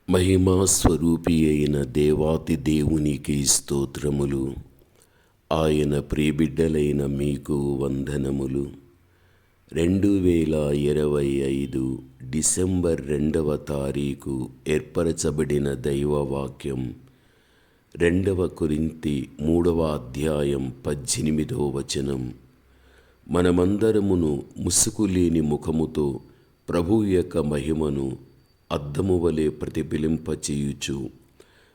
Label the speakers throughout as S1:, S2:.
S1: మహిమా స్వరూపి అయిన దేవాతి దేవునికి స్తోత్రములు. ఆయన ప్రియబిడ్డలైన మీకు వందనములు. 2025 డిసెంబర్ 2వ తారీఖు ఏర్పరచబడిన దైవవాక్యం 2 కొరింథీ 3వ అధ్యాయం 18వ వచనం. మనమందరమును ముసుకులేని ముఖముతో ప్రభువు యొక్క మహిమను అద్దము వలె ప్రతిఫలింపచేయుచు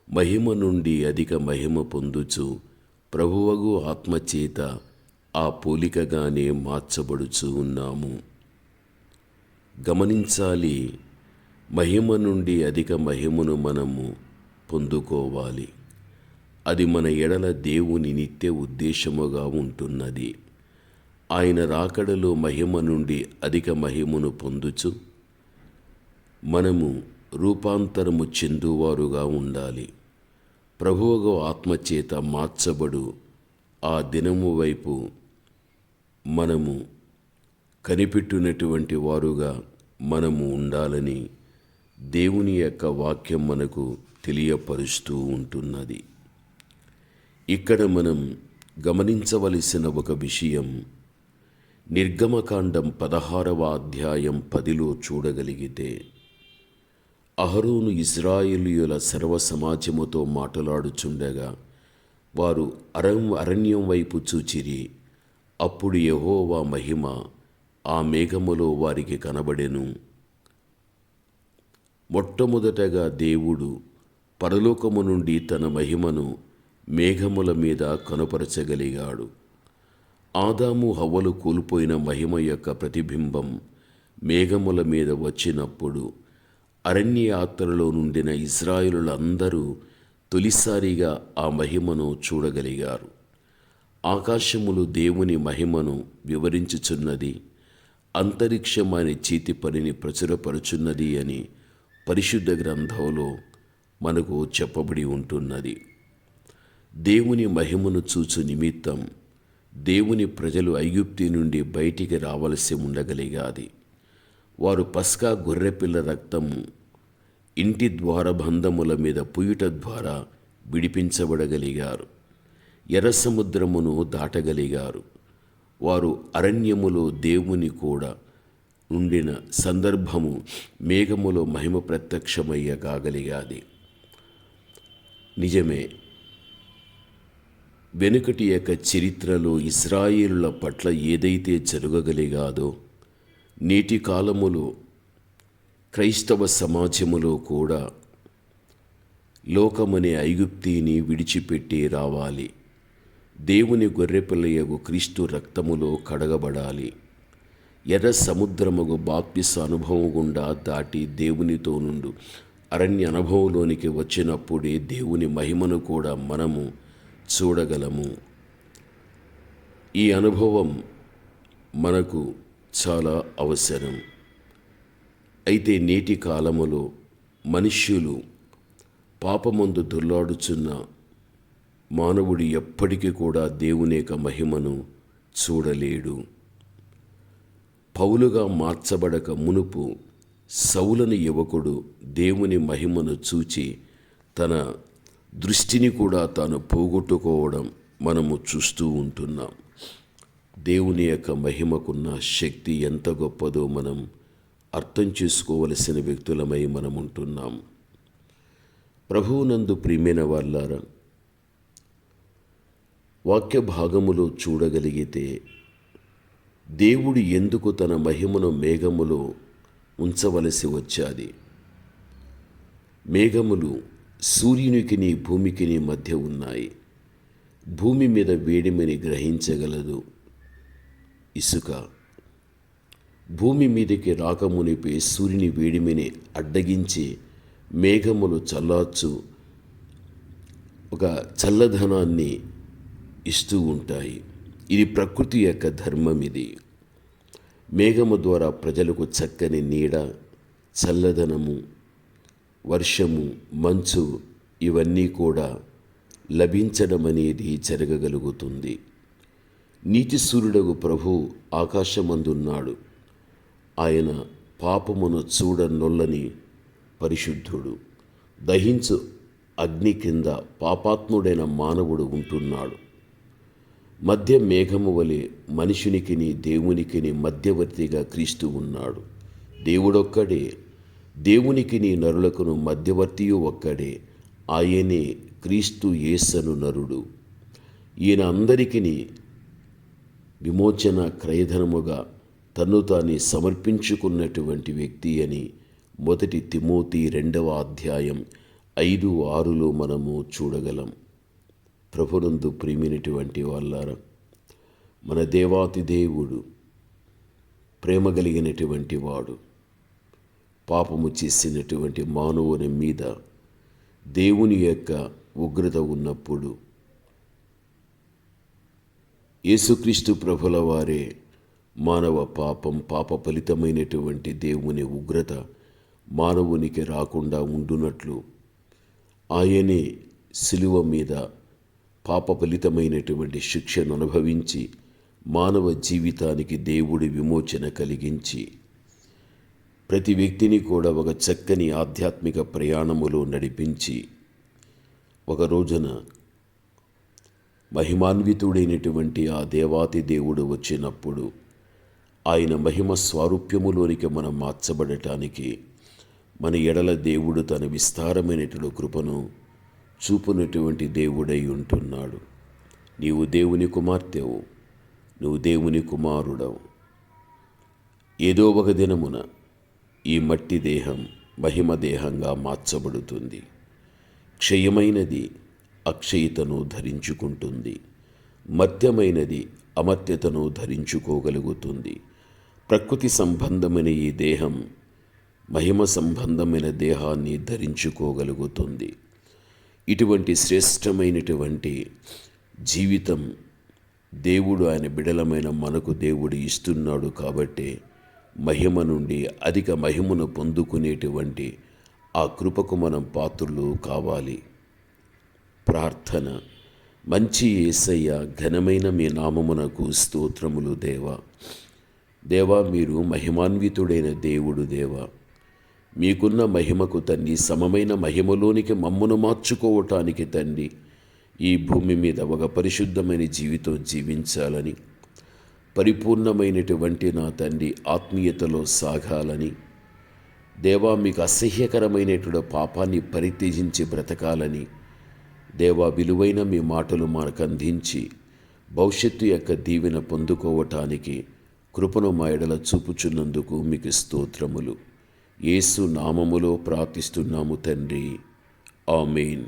S1: మహిమ నుండి అధిక మహిమ పొందుచు ప్రభువగు ఆత్మచేత ఆ పోలికగానే మార్చబడుచు ఉన్నాము. గమనించాలి, మహిమ నుండి అధిక మహిమను మనము పొందుకోవాలి. అది మన ఎడల దేవుని నిత్య ఉద్దేశముగా ఉంటున్నది. ఆయన రాకడలో మహిమ నుండి అధిక మహిమను పొందుచు మనము రూపాంతరము చెందువారుగా ఉండాలి. ప్రభువుగా ఆత్మచేత మార్చబడు ఆ దినము వైపు మనము కనిపెట్టినటువంటి వారుగా మనము ఉండాలని దేవుని యొక్క వాక్యం మనకు తెలియపరుస్తూ ఉంటున్నది. ఇక్కడ మనం గమనించవలసిన ఒక విషయం, నిర్గమకాండం 16వ అధ్యాయం 10లో చూడగలిగితే, అహరోను ఇశ్రాయేలీయుల సర్వ సమాజముతో మాట్లాడుచుండగా వారు అరణ్యం వైపు చూచిరి. అప్పుడు యెహోవా మహిమ ఆ మేఘములో వారికి కనబడెను. మొట్టమొదటగా దేవుడు పరలోకము నుండి తన మహిమను మేఘముల మీద కనుపరచగలిగాడు. ఆదాము హవ్వలు కోల్పోయిన మహిమ యొక్క ప్రతిబింబం మేఘముల మీద వచ్చినప్పుడు అరణ్య యాత్రలో నుండిన ఇశ్రాయేలులందరూ తొలిసారిగా ఆ మహిమను చూడగలిగారు. ఆకాశములు దేవుని మహిమను వివరించుచున్నది, అంతరిక్షం ఆయన చేతి పనిని ప్రచురపరుచున్నది అని పరిశుద్ధ గ్రంథంలో మనకు చెప్పబడి ఉంటున్నది. దేవుని మహిమను చూచు నిమిత్తం దేవుని ప్రజలు ఐగుప్తు నుండి బయటికి రావలసి ఉండగలిగాది. వారు పస్కా గొర్రెపిల్ల రక్తము ఇంటి ద్వారబంధముల మీద పుయుట ద్వారా విడిపించబడగలిగారు. ఎర్ర సముద్రమును దాటగలిగారు. వారు అరణ్యములో దేవుని కూడా ఉండిన సందర్భము మేఘములో మహిమ ప్రత్యక్షమయ్య కాగలిగాది. నిజమే, వెనుకటి యొక్క చరిత్రలో ఇశ్రాయేలుల పట్ల ఏదైతే జరగగలిగాదో నేటి కాలములో క్రైస్తవ సమాజములో కూడా లోకమనే ఐగుప్తిని విడిచిపెట్టి రావాలి. దేవుని గొర్రెపిల్లయగు క్రీస్తు రక్తములో కడగబడాలి. ఎర్ర సముద్రముగు బాప్తిస అనుభవం గుండా దాటి దేవునితో నుండి అరణ్య అనుభవంలోనికి వచ్చినప్పుడే దేవుని మహిమను కూడా మనము చూడగలము. ఈ అనుభవం మనకు చాలా అవసరం. అయితే నేటి కాలములో మనుష్యులు పాపమందు దొర్లాడుచున్న మానవుడు ఎప్పటికీ కూడా దేవుని యొక్క మహిమను చూడలేడు. పౌలుగా మార్చబడక మునుపు సౌలని యువకుడు దేవుని మహిమను చూచి తన దృష్టిని కూడా తాను పోగొట్టుకోవడం మనము చూస్తూ ఉంటున్నాం. దేవుని యొక్క మహిమకున్న శక్తి ఎంత గొప్పదో మనం అర్థం చేసుకోవలసిన వ్యక్తులమై మనం ఉంటున్నాం. ప్రభువునందు ప్రియమైన వాళ్ళారా, వాక్య భాగములో చూడగలిగితే దేవుడు ఎందుకు తన మహిమను మేఘములో ఉంచవలసి వచ్చాది? మేఘములు సూర్యునికిని భూమికిని మధ్య ఉన్నాయి. భూమి మీద వేడిమని గ్రహించగలదు ఇసుక. భూమి మీదకి రాకమునిపై సూర్యుని వేడిమిని అడ్డగించి మేఘములు చల్లార్చు ఒక చల్లదనాన్ని ఇస్తూ ఉంటాయి. ఇది ప్రకృతి యొక్క ధర్మం. ఇది మేఘము ద్వారా ప్రజలకు చక్కని నీడ, చల్లదనము, వర్షము, మంచు ఇవన్నీ కూడా లభించడం అనేది జరగగలుగుతుంది. నీతి సూర్యుడగు ప్రభు ఆకాశమందున్నాడు. ఆయన పాపమును చూడనొల్లని పరిశుద్ధుడు. దహించు అగ్ని కింద పాపాత్ముడైన మానవుడు ఉంటున్నాడు. మధ్య మేఘము వలె మనుషునికిని దేవునికిని మధ్యవర్తిగా క్రీస్తు ఉన్నాడు. దేవుడొక్కడే, దేవునికిని నరులకును మధ్యవర్తియు ఒక్కడే, ఆయనే క్రీస్తు యేసను నరుడు. ఈయన అందరికిని విమోచన క్రయధనముగా తన్ను తాను సమర్పించుకున్నటువంటి వ్యక్తి అని 1 తిమోతి 2వ అధ్యాయం 5-6లో మనము చూడగలం. ప్రభునందు ప్రియమైనటువంటి వాళ్ళారా, మన దేవాతి దేవుడు ప్రేమ కలిగినటువంటి వాడు. పాపము చేసినటువంటి మానవుని మీద దేవుని యొక్క ఉగ్రత ఉన్నప్పుడు యేసుక్రీస్తు ప్రభుల వారే మానవ పాప ఫలితమైనటువంటి దేవుని ఉగ్రత మానవునికి రాకుండా ఉండునట్లు ఆయనే శిలువ మీద పాప ఫలితమైనటువంటి శిక్షను అనుభవించి మానవ జీవితానికి దేవుడి విమోచన కలిగించి ప్రతి వ్యక్తిని కూడా ఒక చక్కని ఆధ్యాత్మిక ప్రయాణములో నడిపించి ఒక రోజున మహిమాన్వితుడైనటువంటి ఆ దేవాతి దేవుడు వచ్చినప్పుడు ఆయన మహిమ స్వారూప్యములోనికి మనం మార్చబడటానికి మన ఎడల దేవుడు తన విస్తారమైనటువంటి కృపను చూపునటువంటి దేవుడై ఉంటున్నాడు. నీవు దేవుని కుమార్తెవు, నువ్వు దేవుని కుమారుడవు. ఏదో ఒక దినమున ఈ మట్టి దేహం మహిమ దేహంగా మార్చబడుతుంది. క్షయమైనది అక్షయతను ధరించుకుంటుంది, మర్త్యమైనది అమర్త్యతను ధరించుకోగలుగుతుంది. ప్రకృతి సంబంధమైన ఈ దేహం మహిమ సంబంధమైన దేహాన్ని ధరించుకోగలుగుతుంది. ఇటువంటి శ్రేష్టమైనటువంటి జీవితం దేవుడు ఆయన బిడలమైన మనకు దేవుడు ఇస్తున్నాడు. కాబట్టి మహిమ నుండి అధిక మహిమను పొందుకునేటువంటి ఆ కృపకు మనం పాత్రులు కావాలి. ప్రార్థన. మంచి యేసయ్య, ఘనమైన మీ నామమునకు స్తోత్రములు దేవా. దేవా, మీరు మహిమాన్వితుడైన దేవుడు దేవా. మీకున్న మహిమకు తండ్రి సమమైన మహిమలోనికి మమ్మను మార్చుకోవటానికి తండ్రి ఈ భూమి మీద ఒక పరిశుద్ధమైన జీవితం జీవించాలని, పరిపూర్ణమైనటువంటి నా తండ్రి ఆత్మీయతలో సాగాలని, దేవా మీకు అసహ్యకరమైనటువంటి పాపాన్ని పరిత్యజించి బ్రతకాలని దేవా విలువైన మీ మాటలు మనకు అందించి భవిష్యత్తు యొక్క దీవెన పొందుకోవటానికి కృపను మా ఎడల చూపుచున్నందుకు మీకు స్తోత్రములు. యేసు నామములో ప్రార్థిస్తున్నాము తండ్రి. ఆమేన్.